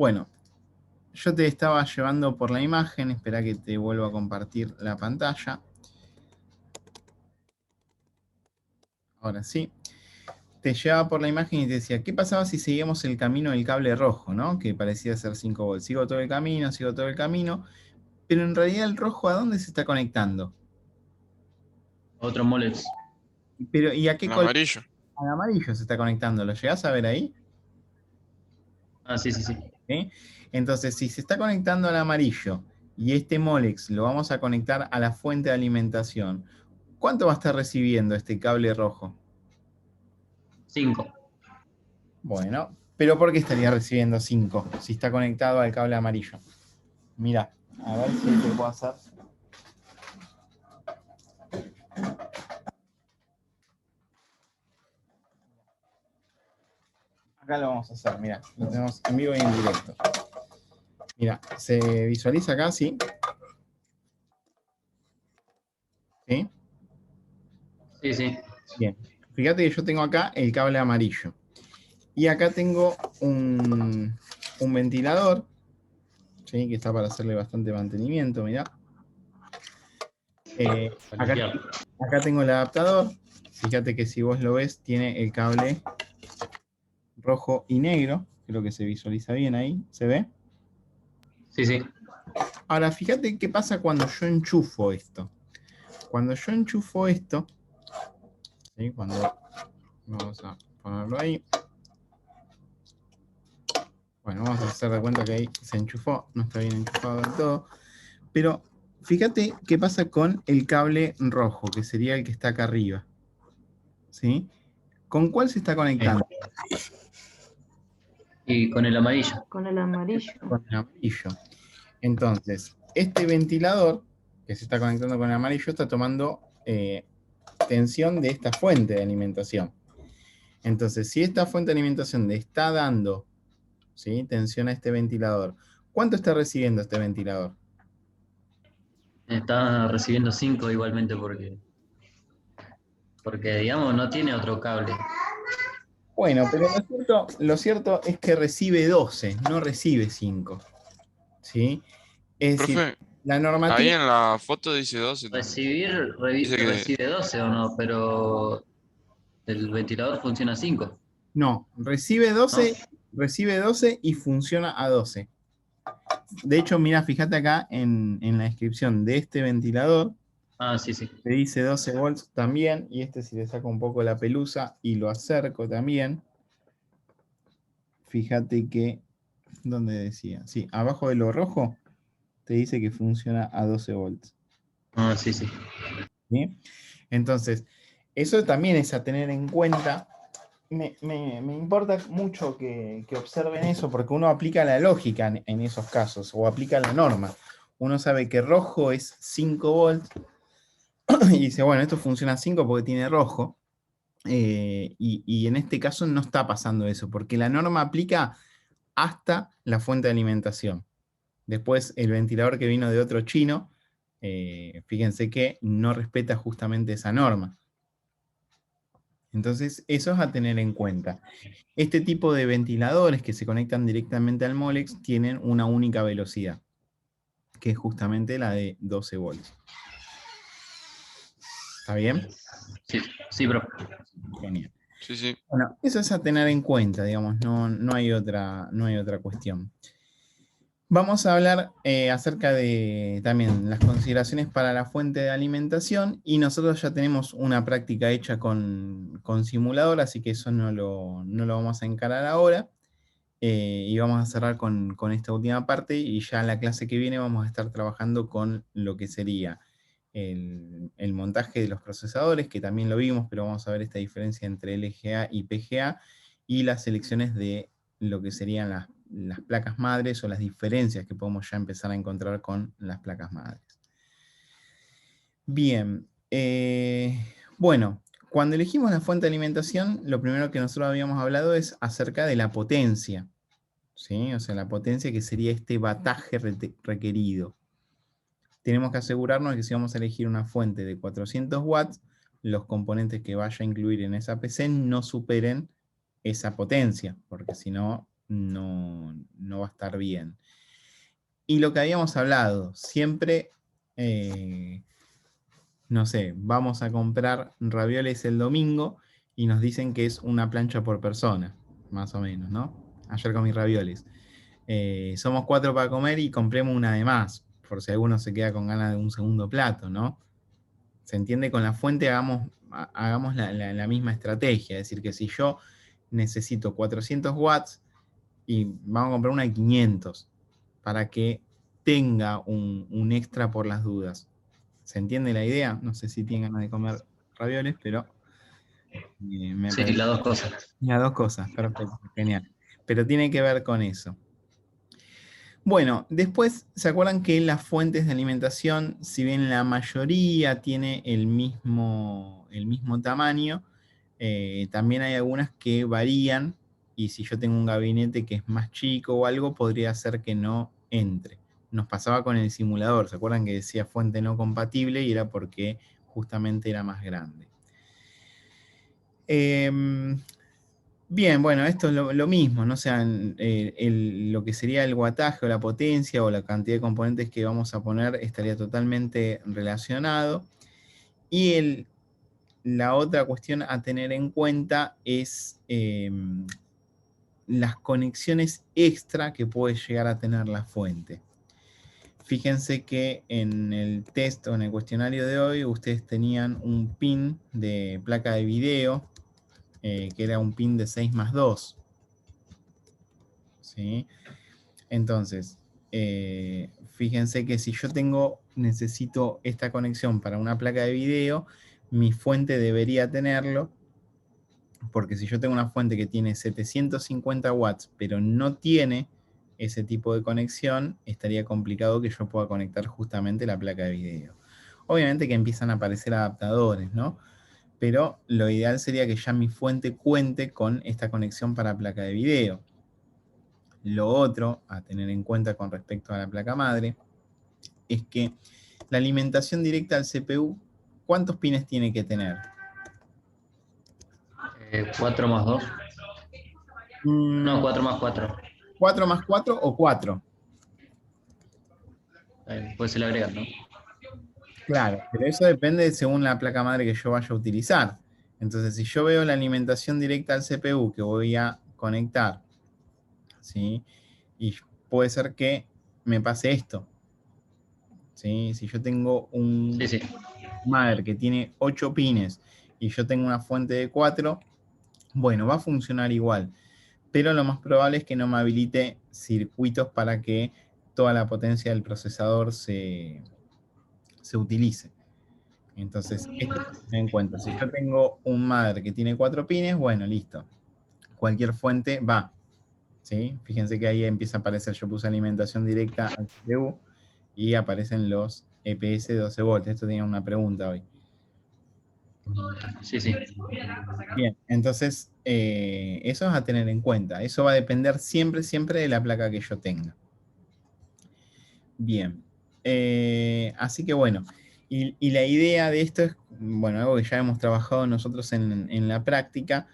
Bueno, yo te estaba llevando por la imagen, espera que te vuelva a compartir la pantalla. Ahora sí. Te llevaba por la imagen y te decía, ¿qué pasaba si seguíamos el camino del cable rojo, ¿no? Que parecía ser 5 volts. Sigo todo el camino, pero en realidad el rojo, ¿a dónde se está conectando? Otro Molex. Pero, ¿y a qué El color? amarillo. Al amarillo se está conectando. ¿Lo llegás a ver ahí? Ah, sí, sí, sí. ¿Sí? Entonces, si se está conectando al amarillo y este Molex lo vamos a conectar a la fuente de alimentación, ¿cuánto va a estar recibiendo este cable rojo? 5. Bueno, pero ¿por qué estaría recibiendo 5 si está conectado al cable amarillo? Mira, a ver si te puedo hacer. Acá lo vamos a hacer, mira, lo tenemos en vivo y en directo. Mira, ¿se visualiza acá? ¿Sí? ¿Sí? Sí, sí. Bien. Fíjate que yo tengo acá el cable amarillo. Y acá tengo un ventilador, ¿sí? Que está para hacerle bastante mantenimiento, mirá. Acá tengo el adaptador. Fíjate que si vos lo ves, tiene el cable rojo y negro. Creo que se visualiza bien ahí. ¿Se ve? Sí, sí. Ahora, fíjate qué pasa cuando yo enchufo esto. Cuando yo enchufo esto, ¿sí? Cuando vamos a ponerlo ahí. Bueno, vamos a hacer de cuenta que ahí se enchufó, no está bien enchufado del todo. Pero fíjate qué pasa con el cable rojo, que sería el que está acá arriba. ¿Sí? ¿Con cuál se está conectando? Y con el amarillo. Con el amarillo. Con el amarillo. Entonces, este ventilador que se está conectando con el amarillo está tomando tensión de esta fuente de alimentación. Entonces, si esta fuente de alimentación le está dando, ¿sí?, tensión a este ventilador, ¿cuánto está recibiendo este ventilador? Está recibiendo 5 igualmente porque, digamos, no tiene otro cable. Bueno, pero lo cierto es que recibe 12, no recibe 5. ¿Sí? Es decir, Profe, la ahí normativa... en la foto dice 12 también. Recibir Dice que recibe 12 o no, pero el ventilador funciona a 5, No, ¿no? recibe 12 y funciona a 12. De hecho, mira, fíjate acá en la descripción de este ventilador, Ah, sí, sí. te dice 12 volts también, y este si le saco un poco la pelusa y lo acerco también, fíjate que, ¿dónde decía? Sí, abajo de lo rojo te dice que funciona a 12 volts. Ah, sí, sí. ¿Sí? Entonces, eso también es a tener en cuenta. Me importa mucho que observen eso, porque uno aplica la lógica en esos casos, o aplica la norma. Uno sabe que rojo es 5 volts, y dice, bueno, esto funciona a 5 porque tiene rojo, y en este caso no está pasando eso, porque la norma aplica hasta la fuente de alimentación. Después, el ventilador que vino de otro chino, fíjense que no respeta justamente esa norma. Entonces, eso es a tener en cuenta. Este tipo de ventiladores que se conectan directamente al Molex tienen una única velocidad, que es justamente la de 12 volts. ¿Está bien? Sí, sí, bro. Genial. sí, sí. Bueno, eso es a tener en cuenta, digamos, no hay otra cuestión. Vamos a hablar acerca de también las consideraciones para la fuente de alimentación, y nosotros ya tenemos una práctica hecha con simulador, así que eso no lo vamos a encarar ahora. Y vamos a cerrar con esta última parte, y ya en la clase que viene vamos a estar trabajando con lo que sería el montaje de los procesadores, que también lo vimos, pero vamos a ver esta diferencia entre LGA y PGA, y las selecciones de lo que serían las placas madres, o las diferencias que podemos ya empezar a encontrar con las placas madres. Bien, bueno, cuando elegimos la fuente de alimentación, lo primero que nosotros habíamos hablado es acerca de la potencia. ¿Sí? O sea, la potencia que sería este bataje requerido. Tenemos que asegurarnos de que si vamos a elegir una fuente de 400 watts, los componentes que vaya a incluir en esa PC no superen esa potencia, porque si no, no va a estar bien. Y lo que habíamos hablado, siempre, no sé, vamos a comprar ravioles el domingo y nos dicen que es una plancha por persona, más o menos, ¿no? Ayer comí ravioles. Somos 4 para comer y compremos una de más, por si alguno se queda con ganas de un segundo plato, ¿no? ¿Se entiende? Con la fuente hagamos la misma estrategia, es decir, que si yo necesito 400 watts y vamos a comprar una de 500 para que tenga un extra por las dudas. ¿Se entiende la idea? No sé si tienen ganas de comer ravioles, pero me Sí, parece. las dos cosas. Las dos cosas, perfecto, genial. Pero tiene que ver con eso. Bueno, después, ¿se acuerdan que las fuentes de alimentación, si bien la mayoría tiene el mismo tamaño, también hay algunas que varían y si yo tengo un gabinete que es más chico o algo, podría ser que no entre. Nos pasaba con el simulador, ¿se acuerdan que decía fuente no compatible y era porque justamente era más grande? Bien, bueno, esto es lo mismo, ¿no? O sea, lo que sería el wattaje o la potencia o la cantidad de componentes que vamos a poner estaría totalmente relacionado. Y la otra cuestión a tener en cuenta es las conexiones extra que puede llegar a tener la fuente. Fíjense que en el test o en el cuestionario de hoy ustedes tenían un pin de placa de video, que era un pin de 6+2. ¿Sí? Entonces, fíjense que si yo necesito esta conexión para una placa de video, mi fuente debería tenerlo, porque si yo tengo una fuente que tiene 750 watts, pero no tiene ese tipo de conexión, estaría complicado que yo pueda conectar justamente la placa de video. Obviamente que empiezan a aparecer adaptadores, ¿no? Pero lo ideal sería que ya mi fuente cuente con esta conexión para placa de video. Lo otro a tener en cuenta con respecto a la placa madre es que la alimentación directa al CPU, ¿cuántos pines tiene que tener? 4 más 2. No, 4 más 4. 4 más 4 o 4. Pues se le agregan, ¿no? Claro, pero eso depende según la placa madre que yo vaya a utilizar. Entonces, si yo veo la alimentación directa al CPU que voy a conectar, ¿sí? Y puede ser que me pase esto, ¿sí? Si yo tengo un madre que tiene 8 pines y yo tengo una fuente de 4, bueno, va a funcionar igual, pero lo más probable es que no me habilite circuitos para que toda la potencia del procesador se utilice. Entonces, esto hay que tener en cuenta. Si yo tengo un madre que tiene 4 pines, bueno, listo. Cualquier fuente va. ¿Sí? Fíjense que ahí empieza a aparecer, yo puse alimentación directa al CPU y aparecen los EPS de 12 volts. Esto tenía una pregunta hoy. Sí, sí. Bien, entonces eso es a tener en cuenta. Eso va a depender siempre, siempre de la placa que yo tenga. Bien. Así que bueno, y la idea de esto es, bueno, algo que ya hemos trabajado nosotros en la práctica,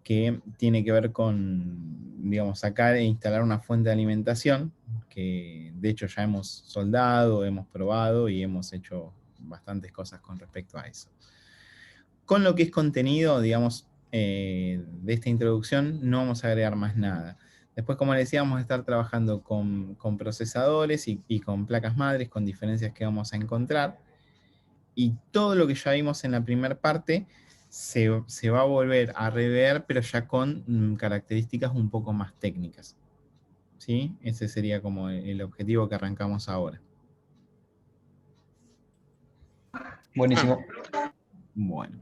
que tiene que ver con, digamos, sacar e instalar una fuente de alimentación, que de hecho ya hemos soldado, hemos probado y hemos hecho bastantes cosas con respecto a eso. Con lo que es contenido, digamos, de esta introducción, no vamos a agregar más nada. Después, como les decía, vamos a estar trabajando con procesadores y con placas madres, con diferencias que vamos a encontrar. Y todo lo que ya vimos en la primera parte se va a volver a rever, pero ya con características un poco más técnicas. ¿Sí? Ese sería como el objetivo que arrancamos ahora. Buenísimo. Bueno.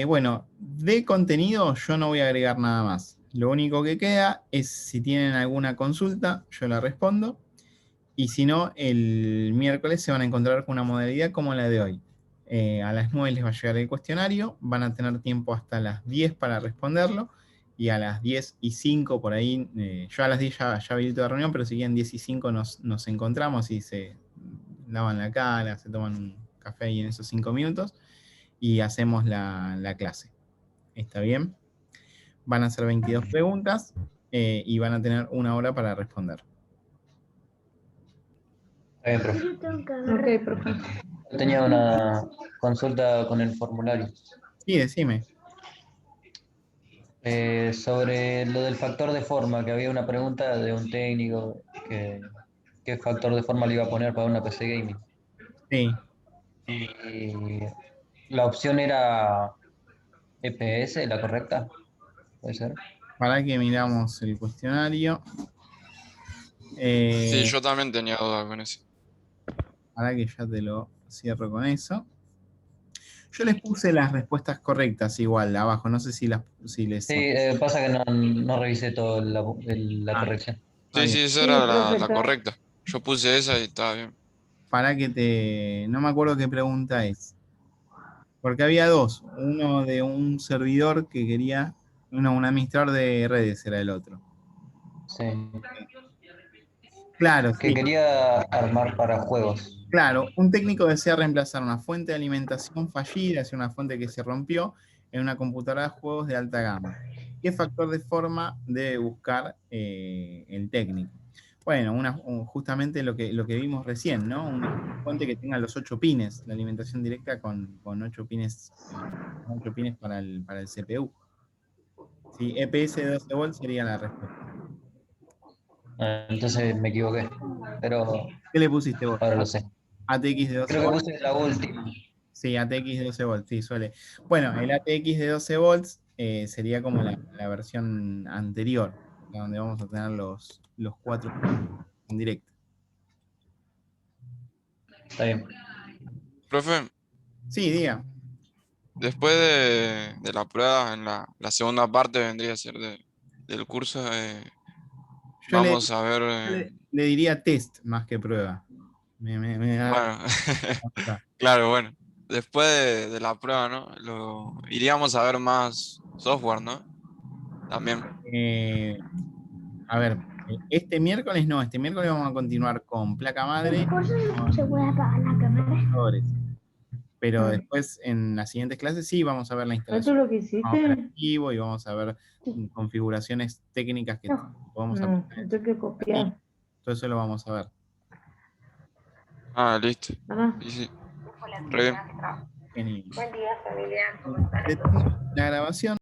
Bueno, de contenido yo no voy a agregar nada más. Lo único que queda es si tienen alguna consulta, yo la respondo. Y si no, el miércoles se van a encontrar con una modalidad como la de hoy. A las 9 les va a llegar el cuestionario, van a tener tiempo hasta las 10 para responderlo. Y a las 10:05 por ahí, yo a las 10 ya habilito la reunión, pero si quieren 10:05 nos encontramos y se lavan la cara, se toman un café ahí en esos 5 minutos y hacemos la clase. ¿Está bien? Van a ser 22 preguntas. y van a tener 1 hora para responder. Está bien, profe. Ok, profe. Yo tenía una consulta con el formulario. Sí, decime. Sobre lo del factor de forma, que había una pregunta de un técnico que qué factor de forma le iba a poner para una PC gaming. Sí. Y la opción era EPS, ¿la correcta? ¿Puede ser? Para que miramos el cuestionario. Sí, yo también tenía duda con eso. Para que ya te lo cierro con eso. Yo les puse las respuestas correctas igual abajo. No sé si les... Sí, pasa que no revisé toda la Ah, corrección. está Sí, bien. sí, esa Sí, era profe, la correcta. Yo puse esa y estaba bien. Para que te... No me acuerdo qué pregunta es. Porque había dos. Uno de un servidor que quería... un administrador de redes era el otro. Sí. Claro, Que sí. quería armar para juegos. Claro, un técnico desea reemplazar una fuente de alimentación fallida, es una fuente que se rompió, en una computadora de juegos de alta gama. ¿Qué factor de forma debe buscar el técnico? Bueno, justamente lo que vimos recién, ¿no? Una fuente que tenga los 8 pines, la alimentación directa con 8 pines, 8 pines para el CPU. Sí, EPS de 12 volts sería la respuesta. Entonces me equivoqué. Pero ¿Qué le pusiste vos? ahora lo sé. ATX de 12 Creo que volts. puse la última. Sí, ATX de 12 volts, sí, suele. Bueno, el ATX de 12 volts sería como la versión anterior, donde vamos a tener los 4 en directo. Está bien. Profe, Sí, diga. después de la prueba, en la segunda parte vendría a ser del curso, Yo le, vamos a ver, le diría test más que prueba. Me da bueno, cosa. claro, bueno, después de la prueba, ¿no? Iríamos a ver más software, ¿no? También. Eh, a ver, este miércoles no, este miércoles vamos a continuar con placa madre, ¿Se puede apagar la cámara? procesadores. Pero Mm. después en las siguientes clases sí vamos a ver la ¿Esto instalación es lo que del hiciste? operativo y vamos a ver configuraciones técnicas que No, podemos no, aplicar esto hay que y copiar. todo eso lo vamos a ver. Ah, listo. Mamá. Sí, sí, re bien. Genial. Buen día, familia. ¿Cómo están? Detengo la grabación.